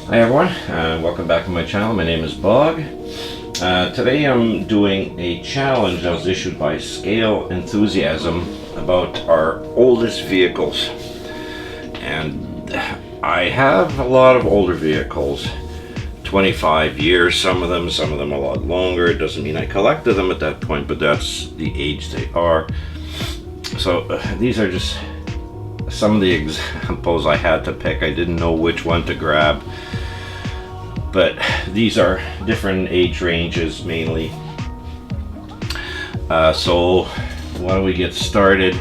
Hi everyone, welcome back to my channel. My name is Bog. Today I'm doing a challenge that was issued by Scale Enthusiasm about our oldest vehicles. And I have a lot of older vehicles, 25 years, some of them a lot longer. It doesn't mean I collected them at that point, but that's the age they are. So these are just some of the examples I had to pick. I didn't know which one to grab, but these are different age ranges mainly. So why don't we get started?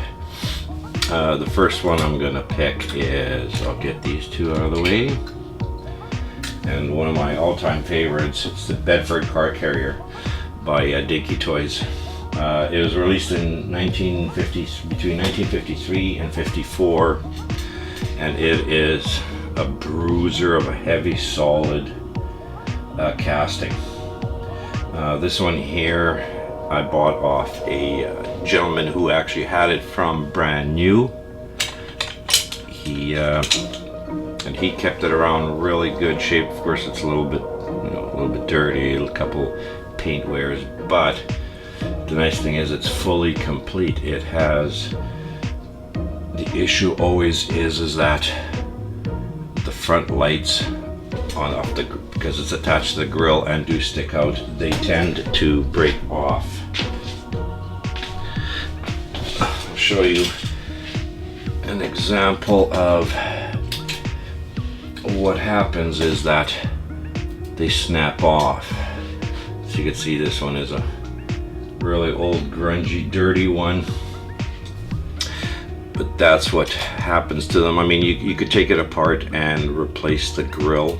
The first one I'm gonna pick is, I'll get these two out of the way, and one of my all-time favorites, it's the Bedford Car Carrier by Dinky Toys. It was released in between 1953 and 54, and it is a bruiser of a heavy solid casting. This one here I bought off a gentleman who actually had it from brand new. He kept it around really good shape. Of course, it's a little bit dirty, a couple paint wears, but the nice thing is it's fully complete. It has, the issue always is that the front lights because it's attached to the grill and do stick out, they tend to break off. I'll show you an example of what happens is that they snap off. So you can see this one is a really old, grungy, dirty one, but that's what happens to them. I mean, you could take it apart and replace the grill,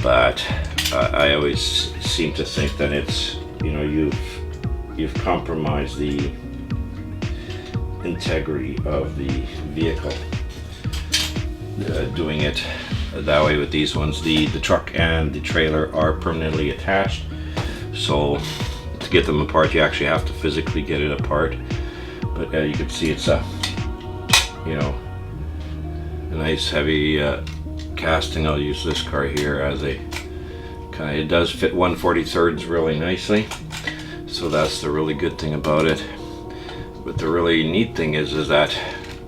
but I always seem to think that it's, you've compromised the integrity of the vehicle doing it that way with these ones. The truck and the trailer are permanently attached, so to get them apart you actually have to physically get it apart. But you can see it's a nice heavy casting. I'll use this car here as a kind of, it does fit 1/43 really nicely, so that's the really good thing about it. But the really neat thing is that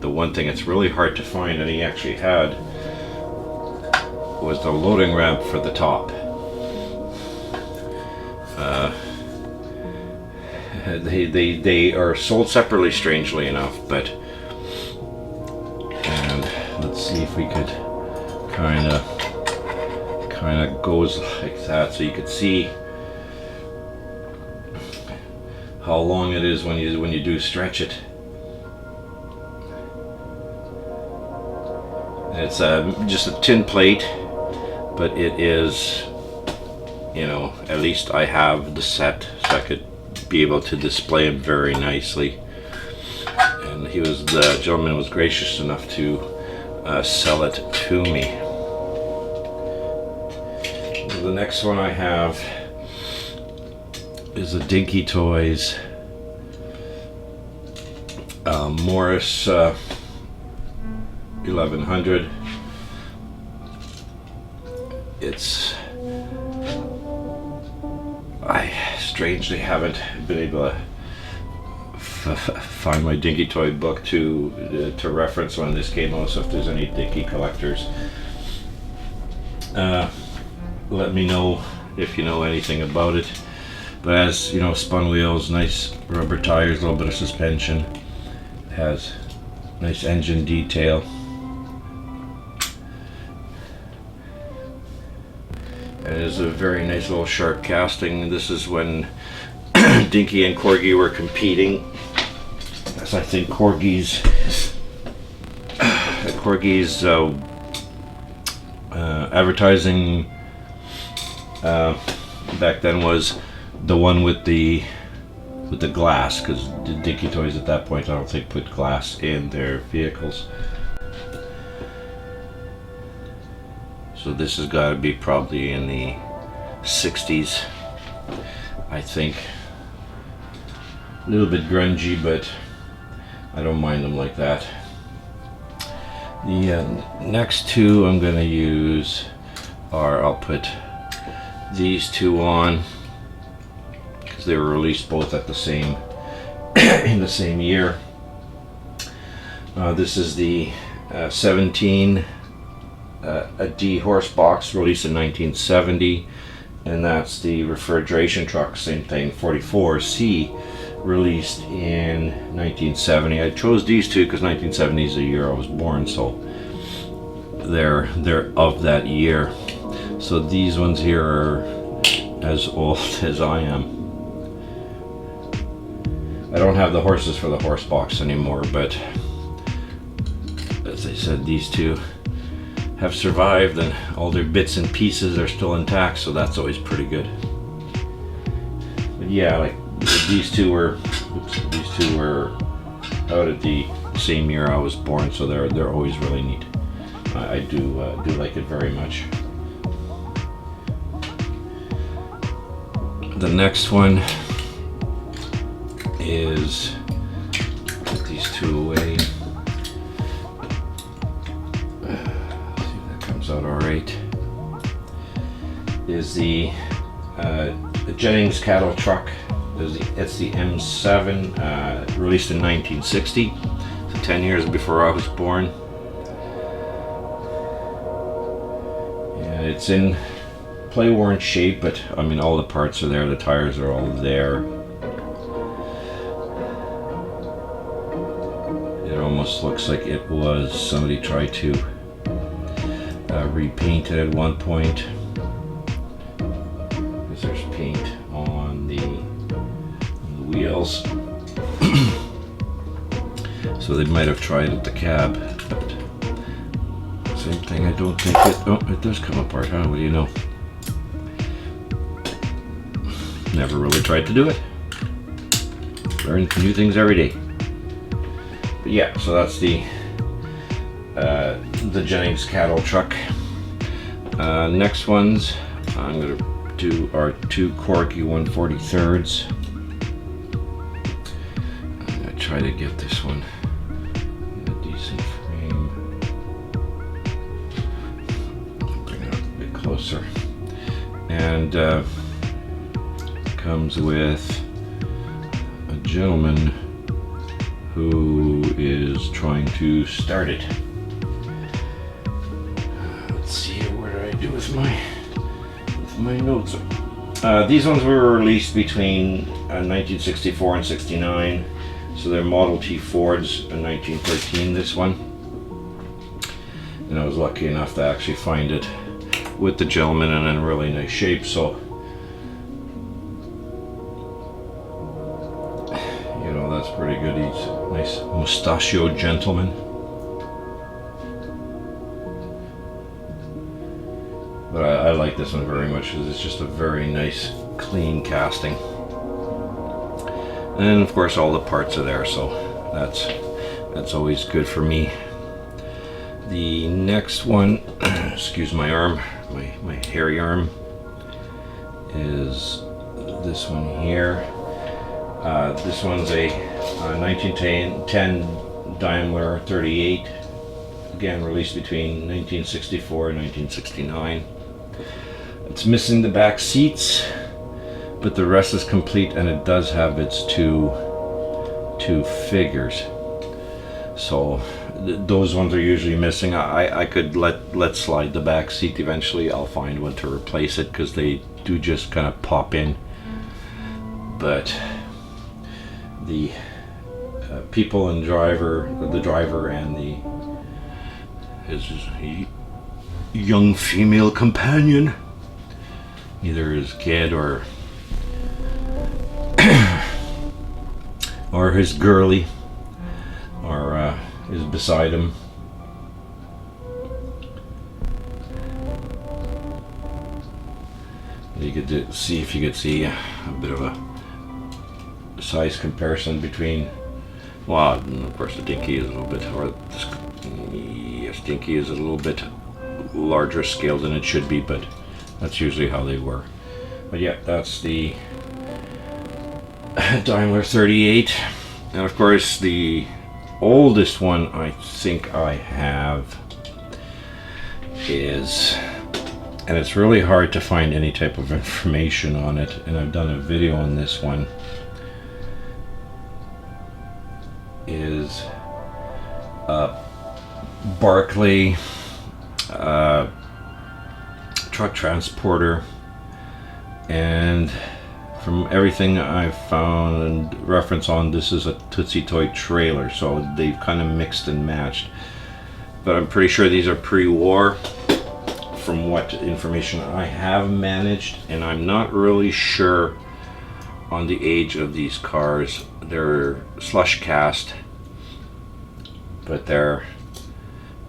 the one thing it's really hard to find, and he actually had, was the loading ramp for the top. They are sold separately, strangely enough, but, and let's see if we could kind of goes like that, so you could see how long it is when you do stretch it. And it's just a tin plate, but it is, at least I have the set, so I could be able to display it very nicely. And the gentleman was gracious enough to sell it to me. The next one I have is a Dinky Toys Morris 1100. I strangely haven't been able to find my Dinky Toy book to reference when this came out, so if there's any Dinky collectors, let me know if you know anything about it. But as spun wheels, nice rubber tires, a little bit of suspension, it has nice engine detail. It is a very nice little sharp casting. This is when Dinky and Corky were competing, as I think Corky's advertising back then was the one with the glass, because the Dinky Toys at that point I don't think put glass in their vehicles. So this has got to be probably in the 60s, I think. A little bit grungy, but I don't mind them like that. The next two I'm going to use are, I'll put these two on because they were released both at the same in the same year. This is the 17 a D horse box released in 1970, and that's the Refrigeration Truck, same thing, 44C, released in 1970. I chose these two because 1970 is the year I was born, so they're of that year. So these ones here are as old as I am. I don't have the horses for the horse box anymore, but as I said, these two have survived and all their bits and pieces are still intact, so that's always pretty good. But yeah, like these two were out at the same year I was born, so they're always really neat. I do like it very much. The next one is, put these two away. Out all right, is the JBS Cattle Truck. It's the M7, released in 1960, so 10 years before I was born. Yeah, it's in play-worn shape, but I mean all the parts are there, the tires are all there. It almost looks like it was somebody tried to repainted at one point, because there's paint on the wheels. So they might have tried at the cab, but same thing. I don't think it does come apart, huh? What do you know? Never really tried to do it. Learn new things every day. But yeah, so that's the JBS Cattle Truck. Next ones I'm going to do are two Corky 1/43. I'm going to try to get this one in a decent frame. Bring it up a bit closer. And comes with a gentleman who is trying to start it. With my notes. These ones were released between 1964 and 69, so they're Model T Fords in 1913, this one. And I was lucky enough to actually find it with the gentleman and in really nice shape, so you know, that's pretty good. He's a nice mustachioed gentleman. But I like this one very much because it's just a very nice, clean casting. And then, of course, all the parts are there, so that's always good for me. The next one, excuse my arm, my hairy arm, is this one here. This one's a 1910 Demler 38, again released between 1964 and 1969. It's missing the back seats, but the rest is complete, and it does have its two figures. So those ones are usually missing. I could let slide the back seat. Eventually I'll find one to replace it because they do just kind of pop in. But the people and the driver and his young female companion, either his kid or or his girlie, or is beside him. You could see if you could see a bit of a size comparison between, well, of course the dinky is a little bit, or yes, dinky is a little bit larger scale than it should be, but that's usually how they were. But yeah, that's the Demler 38, and of course the oldest one I think I have is, and it's really hard to find any type of information on it, and I've done a video on this one, is Barkley truck transporter, and from everything I've found and reference on, this is a Tootsie Toy trailer, so they've kind of mixed and matched, but I'm pretty sure these are pre-war from what information I have managed, and I'm not really sure on the age of these cars. They're slush cast, but they're,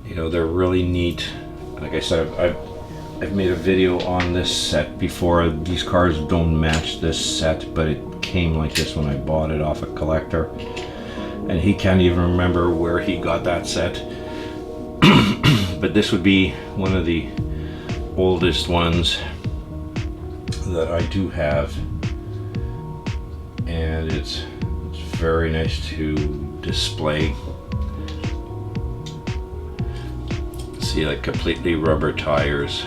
you know, they're really neat. Like I said, I've made a video on this set before. These cars don't match this set, but it came like this when I bought it off a collector, and he can't even remember where he got that set. But this would be one of the oldest ones that I do have, and it's very nice to display. See, like completely rubber tires.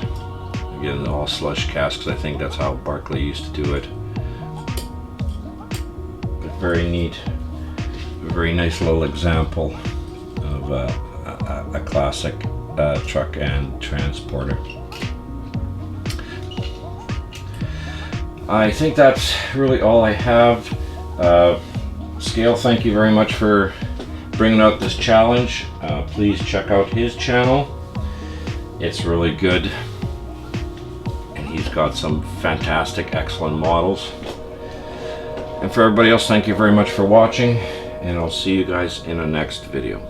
Again, all slush casks. I think that's how Barkley used to do it. But very neat. A very nice little example of a classic truck and transporter. I think that's really all I have. Scale, thank you very much for bringing out this challenge. Please check out his channel. It's really good, and he's got some fantastic, excellent models. And for everybody else, thank you very much for watching, and I'll see you guys in the next video.